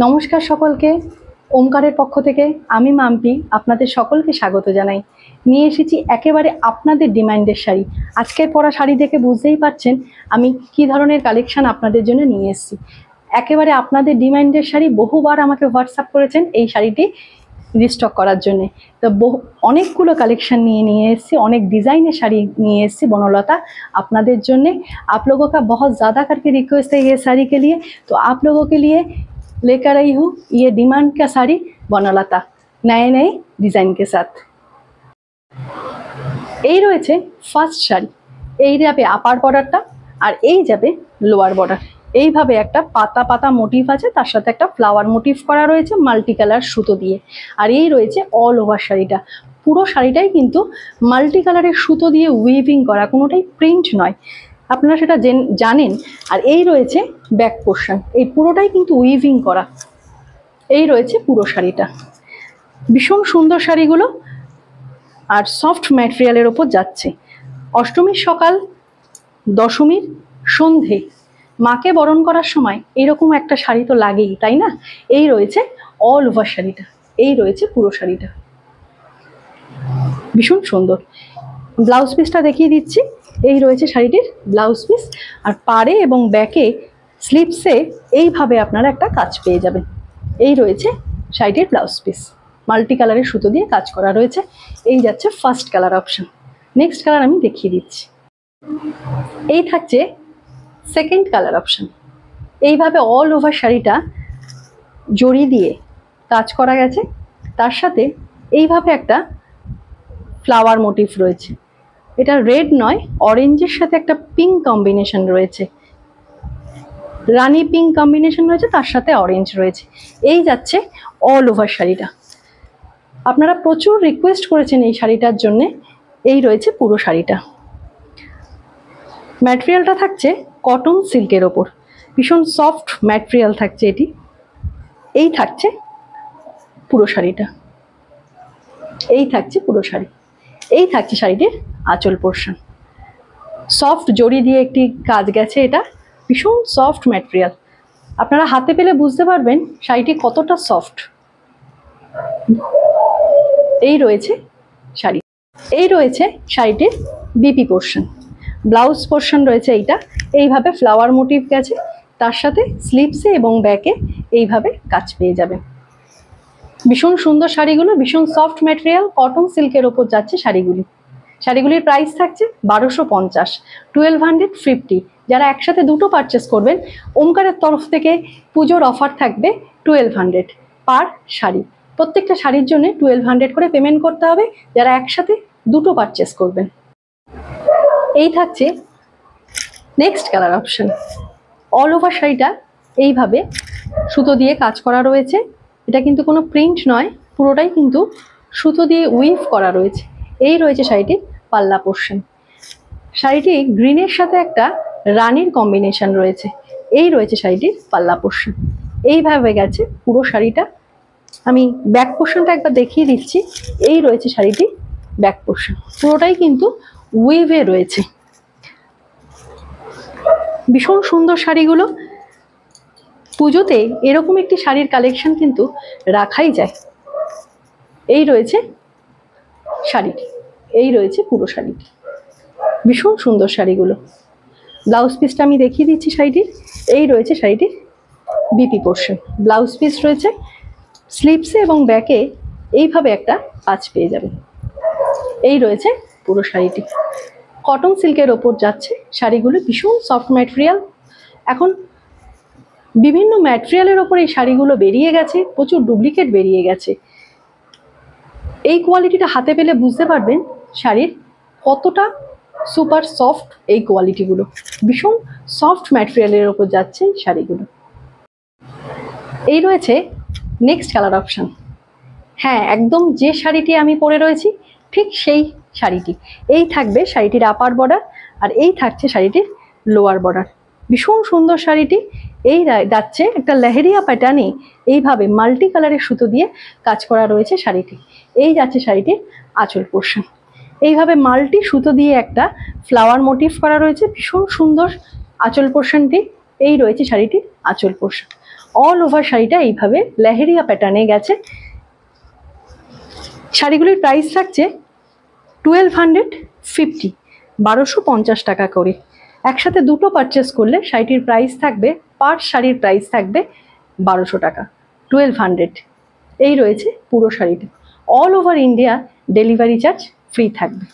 নমস্কার সকলকে। ওমকারের পক্ষ থেকে আমি মাম্পি আপনাদের সকলকে স্বাগত জানাই। নিয়ে এসেছি একেবারে আপনাদের ডিমান্ডের শাড়ি। আজকের পরা শাড়ি দেখে বুঝতেই পারছেন আমি কি ধরনের কালেকশন আপনাদের জন্য নিয়ে এসেছি। একেবারে আপনাদের ডিমান্ডের শাড়ি, বহুবার আমাকে হোয়াটসঅ্যাপ করেছেন এই শাড়িটি রিস্টক করার জন্যে। তো অনেকগুলো কালেকশন নিয়ে एसছি, অনেक डिज़ाइनर শাড়ি নিয়ে एसছি বনলতা আপনাদের জন্যে। आप लोगों का बहुत ज़्यादा करके रिक्वेस्ट है ये साड़ी के लिए, तो आप लोगों के लिए लेकर आई हूँ ये डिमांड का साड़ी বনলতা नए नए डिज़ाइन के साथ। এই রয়েছে ফার্স্ট শাড়ি, এই যাবে আপার বর্ডারটা আর এই যাবে লোয়ার বর্ডার। এইভাবে একটা পাতা পাতা মোটিভ আছে, তার সাথে একটা ফ্লাওয়ার মোটিভ করা রয়েছে মাল্টি কালার সুতো দিয়ে। আর এই রয়েছে অল ওভার শাড়িটা, পুরো শাড়িটাই কিন্তু মাল্টি কালারের সুতো দিয়ে উইভিং করা, কোনোটাই প্রিন্ট নয়, আপনারা সেটা জানেন। আর এই রয়েছে ব্যাক পোর্শন, এই পুরোটাই কিন্তু উইভিং করা। এই রয়েছে পুরো শাড়িটা, ভীষণ সুন্দর শাড়িগুলো আর সফট ম্যাটেরিয়ালের ওপর যাচ্ছে। অষ্টমীর সকাল, দশমীর সন্ধে, মাকে বরণ করার সময় এরকম একটা শাড়ি তো লাগেই, তাই না? এই রয়েছে অল ওভার শাড়িটা, এই রয়েছে পুরো শাড়িটা, ভীষণ সুন্দর। ব্লাউজ পিসটা দেখিয়ে দিচ্ছি, এই রয়েছে শাড়িটির ব্লাউজ পিস। আর পাড়ে এবং ব্যাকে স্লিপসে এইভাবে আপনারা একটা কাজ পেয়ে যাবেন। এই রয়েছে শাড়িটির ব্লাউজ পিস, মাল্টি কালারের সুতো দিয়ে কাজ করা রয়েছে। এই যাচ্ছে first colour option. Next colour আমি দেখিয়ে দিচ্ছি। এই থাকছে সেকেন্ড কালার অপশন। এইভাবে অল ওভার শাড়িটা জড়ি দিয়ে কাজ করা গেছে, তার সাথে এইভাবে একটা ফ্লাওয়ার মোটিভ রয়েছে। এটা রেড নয়, অরেঞ্জের সাথে একটা পিঙ্ক কম্বিনেশন রয়েছে, রানি পিঙ্ক কম্বিনেশন রয়েছে, তার সাথে অরেঞ্জ রয়েছে। এই যাচ্ছে অল ওভার শাড়িটা। আপনারা প্রচুর রিকোয়েস্ট করেছেন এই শাড়িটার জন্যে। এই রয়েছে পুরো শাড়িটা। ম্যাটেরিয়ালটা থাকছে কটন সিল্কের ওপর, ভীষণ সফট ম্যাটেরিয়াল থাকছে এটি। এই থাকছে পুরো শাড়িটা, এই থাকছে পুরো শাড়ি। এই থাকছে শাড়িটির আঁচল পোর্শন, সফট জড়ি দিয়ে একটি কাজ গেছে, এটা ভীষণ সফট ম্যাটেরিয়াল। আপনারা হাতে পেলে বুঝতে পারবেন শাড়িটি কতটা সফট। এই রয়েছে শাড়ি, এই রয়েছে শাড়িটির বিপি পোর্শন, ব্লাউজ পোর্শন রয়েছে এইটা। এইভাবে ফ্লাওয়ার মোটিভ গেছে, তার সাথে স্লিপসে এবং ব্যাকে এইভাবে কাজ পেয়ে যাবেন। ভীষণ সুন্দর শাড়িগুলো, ভীষণ সফট ম্যাটেরিয়াল, কটন সিল্কের ওপর যাচ্ছে শাড়িগুলি। শাড়িগুলির প্রাইস থাকছে 1250, 1250। যারা একসাথে দুটো পারচেস করবেন, ওমকারের তরফ থেকে পুজোর অফার থাকবে 1200 পার শাড়ি। প্রত্যেকটা শাড়ির জন্য 1200 করে পেমেন্ট করতে হবে যারা একসাথে দুটো পারচেস করবেন। এই থাকছে next colour option. All over শাড়িটা এইভাবে সুতো দিয়ে কাজ করা রয়েছে। এটা কিন্তু কোনো প্রিন্ট নয়, পুরোটাই কিন্তু সুতো দিয়ে উইভ করা রয়েছে। এই রয়েছে শাড়িটির পাল্লা পোর্শন। শাড়িটি গ্রিনের সাথে একটা রানির কম্বিনেশন রয়েছে। এই রয়েছে শাড়িটির পাল্লা পোর্শন। এইভাবে গেছে পুরো শাড়িটা। আমি ব্যাক পোর্শনটা একবার দেখিয়ে দিচ্ছি। এই রয়েছে শাড়িটির ব্যাক পোর্শন, পুরোটাই কিন্তু উইভে রয়েছে। ভীষণ সুন্দর শাড়িগুলো। পুজোতে এরকম একটি শাড়ির কালেকশন কিন্তু রাখাই যায়। এই রয়েছে শাড়িটি, এই রয়েছে পুরো শাড়িটি, ভীষণ সুন্দর শাড়িগুলো। ব্লাউজ পিসটা আমি দেখিয়ে দিচ্ছি শাড়িটির। এই রয়েছে শাড়িটির বিপি পোর্শন, ব্লাউজ পিস রয়েছে। স্লিপসে এবং ব্যাকে এইভাবে একটা কাজ পেয়ে যাবে। এই রয়েছে পুরো শাড়িটি, কটন সিল্কের ওপর যাচ্ছে শাড়িগুলো, ভীষণ সফট ম্যাটেরিয়াল। এখন বিভিন্ন ম্যাটেরিয়ালের ওপর এই শাড়িগুলো বেরিয়ে গেছে, প্রচুর ডুপ্লিকেট বেরিয়ে গেছে। এই কোয়ালিটিটা হাতে পেলে বুঝতে পারবেন শাড়ির কতটা সুপার সফট এই কোয়ালিটিগুলো। ভীষণ সফট ম্যাটেরিয়ালের ওপর যাচ্ছে এই শাড়িগুলো। এই রয়েছে নেক্সট কালার অপশান। হ্যাঁ, একদম যে শাড়িটি আমি পরে রয়েছি ঠিক সেই শাড়িটি। এই থাকবে শাড়িটির আপার বর্ডার, আর এই থাকছে শাড়িটির লোয়ার বর্ডার। ভীষণ সুন্দর শাড়িটি। এই যাচ্ছে একটা লেহেরিয়া প্যাটার্নে এইভাবে মাল্টি কালারের সুতো দিয়ে কাজ করা রয়েছে শাড়িটি। এই যাচ্ছে শাড়িটির আঁচল পোর্শন। এইভাবে মাল্টি সুতো দিয়ে একটা ফ্লাওয়ার মোটিভ করা রয়েছে, ভীষণ সুন্দর আঁচল পোর্শনটি। এই রয়েছে শাড়িটির আঁচল পোর্শন। অল ওভার শাড়িটা এইভাবে লেহেরিয়া প্যাটার্নে গেছে। শাড়িগুলির প্রাইস থাকছে 1250, 1250 টাকা করে। একসাথে দুটো পারচেস করলে শাড়িটির প্রাইস থাকবে, পার শাড়ির প্রাইস থাকবে 1200 টাকা, 1200। এই রয়েছে পুরো শাড়িটি। All over India delivery charge free থাকবে।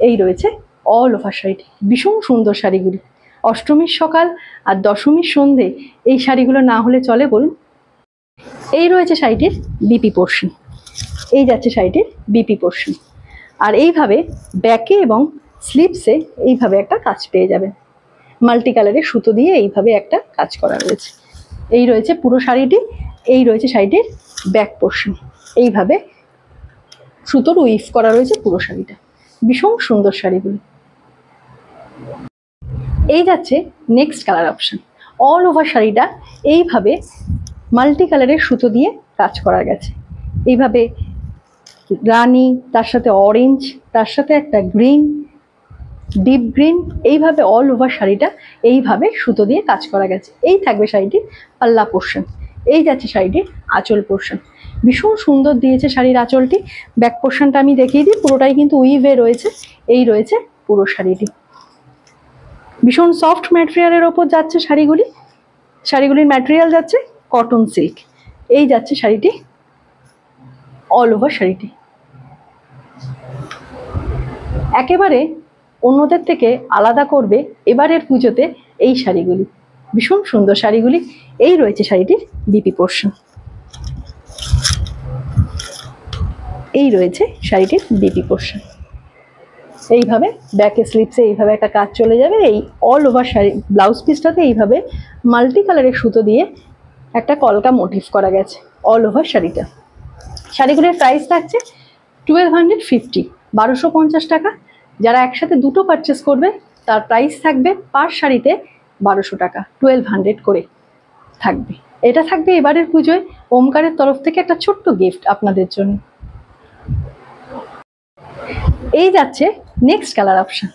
এই রয়েছে অল ওভার শাড়িটি। ভীষণ সুন্দর শাড়িগুলি। অষ্টমীর সকাল আর দশমীর সন্ধে এই শাড়িগুলো না হলে চলে বলুন। এই রয়েছে শাড়িটির বিপি পোর্শন। এই যাচ্ছে শাড়িটির বিপি পোর্শন। আর এইভাবে ব্যাকে এবং স্লিভসে এইভাবে একটা কাজ পেয়ে যাবেন। মাল্টি কালারের সুতো দিয়ে এইভাবে একটা কাজ করা রয়েছে। এই রয়েছে পুরো শাড়িটি। এই রয়েছে শাড়িটির ব্যাক পোর্শন। এইভাবে সুতোর উইভ করা রয়েছে পুরো শাড়িটা। ভীষণ সুন্দর শাড়িগুলি। এই যাচ্ছে next colour option. All over শাড়িটা এইভাবে মাল্টি কালারের সুতো দিয়ে কাজ করা গেছে। এইভাবে রানি, তার সাথে অরেঞ্জ, তার সাথে একটা গ্রিন, ডিপ গ্রিন, এইভাবে অল ওভার শাড়িটা এইভাবে সুতো দিয়ে কাজ করা গেছে। এই থাকবে শাড়িটির পাল্লা পোর্শন। এই যাচ্ছে শাড়িটির আঁচল পোর্শন। ভীষণ সুন্দর দিয়েছে শাড়ির আঁচলটি। ব্যাক পোর্শনটা আমি দেখিয়ে দিই, পুরোটাই কিন্তু উইভে রয়েছে। এই রয়েছে পুরো শাড়িটি। ভীষণ সফট ম্যাটেরিয়ালের ওপর যাচ্ছে শাড়িগুলি। শাড়িগুলির ম্যাটেরিয়াল যাচ্ছে কটন সিল্ক। এই যাচ্ছে শাড়িটি অল ওভার শাড়িটি। একেবারে অন্যদের থেকে আলাদা করবে এবারের পুজোতে এই শাড়িগুলি। ভীষণ সুন্দর শাড়িগুলি। এই রয়েছে শাড়িটির বিপি পোর্শন। এই রয়েছে শাড়িটির বিপি পোর্শন। এইভাবে ব্যাকে স্লিপসে এইভাবে একটা কাজ চলে যাবে। এই অল ওভার শাড়ি ব্লাউজ পিসটাতে এইভাবে মাল্টি কালারের সুতো দিয়ে একটা কলকা মোটিভ করা গেছে অল ওভার শাড়িটা। শাড়িগুলির প্রাইস থাকছে 1250, 1250 টাকা। যারা একসাথে দুটো পারচেস করবে তার প্রাইস থাকবে পার শাড়িতে 1200 টাকা, 1200 করে থাকবে। এটা থাকবে এবারের পুজোয় ওমকারের তরফ থেকে একটা ছোট্ট গিফট আপনাদের জন্য। এই যাচ্ছে next colour option.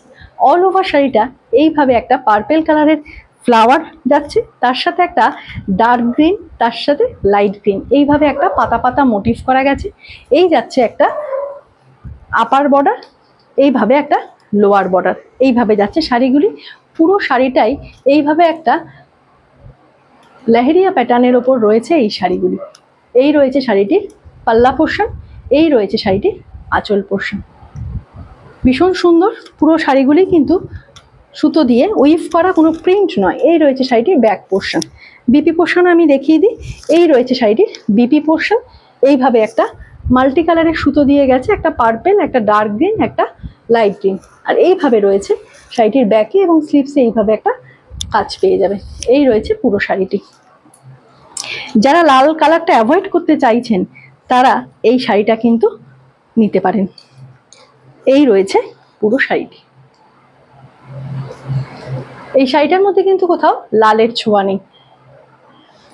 All over শাড়িটা এইভাবে একটা পার্পেল কালারের ফ্লাওয়ার যাচ্ছে, তার সাথে একটা ডার্ক গ্রিন, তার সাথে লাইট গ্রিন, এইভাবে একটা পাতা পাতা মোটিভ করা গেছে। এই যাচ্ছে একটা আপার বর্ডার, এইভাবে একটা লোয়ার বর্ডার, এইভাবে যাচ্ছে শাড়িগুলি। পুরো শাড়িটাই এইভাবে একটা লেহেরিয়া প্যাটার্নের ওপর রয়েছে এই শাড়িগুলি। এই রয়েছে শাড়িটির পাল্লা পোর্শন। এই রয়েছে শাড়িটির আঁচল পোর্শন। ভীষণ সুন্দর পুরো শাড়িগুলি কিন্তু সুতো দিয়ে উইভ করা, কোনো প্রিন্ট নয়। এই রয়েছে শাড়িটির ব্যাক পোর্শন। বিপি পোর্শন আমি দেখিয়ে দিই। এই রয়েছে শাড়িটির বিপি পোর্শন। এইভাবে একটা মাল্টি কালারের সুতো দিয়ে গেছে, একটা পার্পেল, একটা ডার্ক গ্রিন, একটা লাইট গ্রিন। আর এইভাবে রয়েছে শাড়িটির ব্যাকে এবং স্লিভসে এইভাবে একটা কাজ পেয়ে যাবে। এই রয়েছে পুরো শাড়িটি। যারা লাল কালারটা অ্যাভয়েড করতে চাইছেন তারা এই শাড়িটা কিন্তু নিতে পারেন। এই রয়েছে পুরো শাড়িটি। এই শাড়িটার মধ্যে কিন্তু কোথাও লালের ছোঁয়া নেই।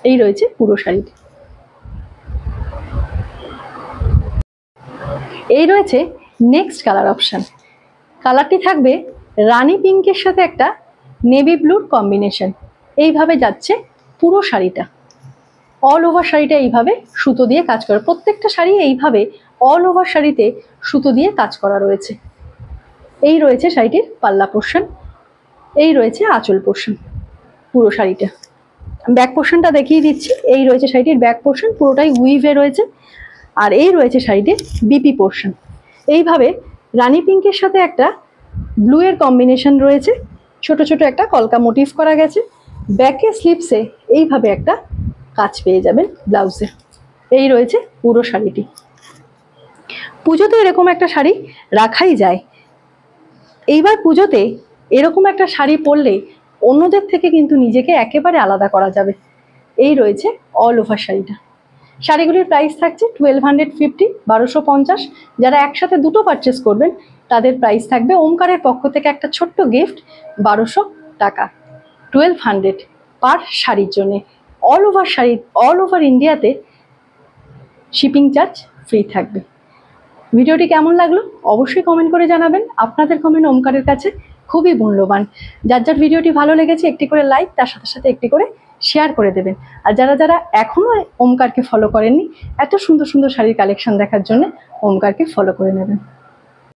এই রয়েছে পুরো শাড়িটি। এই রয়েছে নেক্সট কালার অপশন। কালারটি থাকবে রানী পিঙ্কের সাথে একটা নেভি ব্লুর কম্বিনেশন। এইভাবে যাচ্ছে পুরো শাড়িটা। অল ওভার শাড়িটা এইভাবে সুতো দিয়ে কাজ করা। প্রত্যেকটা শাড়ি এইভাবে অল ওভার শাড়িতে সুতো দিয়ে কাজ করা রয়েছে। এই রয়েছে শাড়িটির পাল্লা পোর্শন। এই রয়েছে আঁচল পোর্শন পুরো শাড়িটা। ব্যাক পোর্শনটা দেখিয়ে দিচ্ছি। এই রয়েছে শাড়িটির ব্যাক পোর্শন, পুরোটাই উইভে রয়েছে। আর এই রয়েছে শাড়িটির বিপি পোর্শন। এইভাবে রানী পিঙ্কের সাথে একটা ব্লু এর কম্বিনেশন রয়েছে। ছোট ছোট একটা কলকা মোটিভ করা গেছে। ব্যাকে স্লিপসে এইভাবে একটা কাজ পেয়ে যাবেন ব্লাউজে। এই রয়েছে পুরো শাড়িটি। পুজোতে এরকম একটা শাড়ি রাখাই যায়। এইবার পুজোতে এরকম একটা শাড়ি পরলে অন্যদের থেকে কিন্তু নিজেকে একেবারে আলাদা করা যাবে। এই রয়েছে অল ওভার শাড়িটা। শাড়িগুলির প্রাইস থাকছে 1250, 1250। যারা একসাথে দুটো পারচেস করবেন তাদের প্রাইস থাকবে ওমকারের পক্ষ থেকে একটা ছোট্ট গিফট, 1200 টাকা, 1200 পার শাড়ির জন্যে। All over sari, all over ইন্ডিয়াতে শিপিং চার্জ ফ্রি থাকবে। ভিডিওটি কেমন লাগলো অবশ্যই কমেন্ট করে জানাবেন। আপনাদের কমেন্ট ওমকারের কাছে খুবই মূল্যবান। যার যার ভিডিওটি ভালো লেগেছে একটি করে লাইক, তার সাথে সাথে একটি করে শেয়ার করে দেবেন। আর যারা যারা এখনো ওমকারকে ফলো করেননি, এত সুন্দর সুন্দর শাড়ির কালেকশন দেখার জন্য ওমকারকে ফলো করে নেবেন।